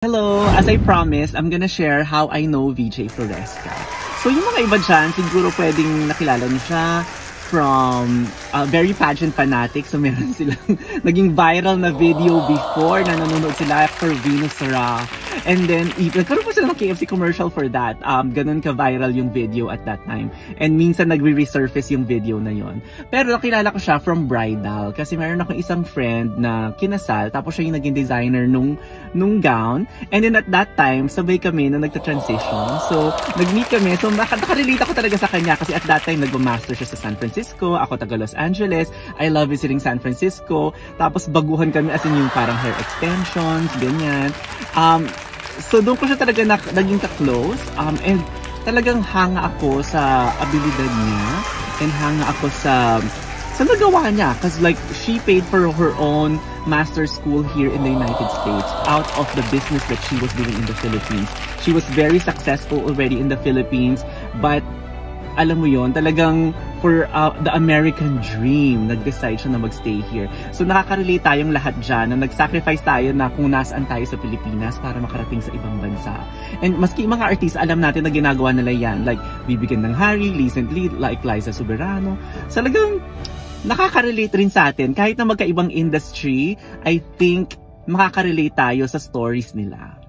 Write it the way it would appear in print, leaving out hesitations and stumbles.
Hello! As I promised, I'm gonna share how I know VJ Floresca. So yung mga iba dyan, siguro pwedeng nakilala niyo siya from very pageant fanatic. So meron silang naging viral na video before na nanonood sila for Venus Ra. And then, nagkaroon po sila ng KFC commercial for that. Ganun ka-viral yung video at that time. And minsan nagre-resurface yung video na yon. Pero nakilala ko siya from bridal. Kasi meron ako isang friend na kinasal. Tapos siya yung naging designer nung gown. And then at that time, sabay kami na nagta-transition. So, nag-meet kami. So, nakarelate ako talaga sa kanya. Kasi at that time, nagma-master siya sa San Francisco. Ako taga Los Angeles. I love visiting San Francisco. Tapos baguhan kami as in yung parang hair extensions, ganyan. So doon ko siya talaga naging ka-close and talagang hanga ako sa abilidad niya and hanga ako sa nagawa niya because like she paid for her own master's school here in the United States out of the business that she was doing in the Philippines. She was very successful already in the Philippines, but alam mo yon, talagang for the American dream, nag-decide siya na magstay here. So nakaka-relate tayong lahat dyan na nag-sacrifice tayo na kung nasaan tayo sa Pilipinas para makarating sa ibang bansa. And maski mga artist, alam natin na ginagawa nila yan. Like Bibigyan ng Hari, recently, like Liza Soberano. So talagang nakaka-relate rin sa atin. Kahit na magkaibang industry, I think makaka-relate tayo sa stories nila.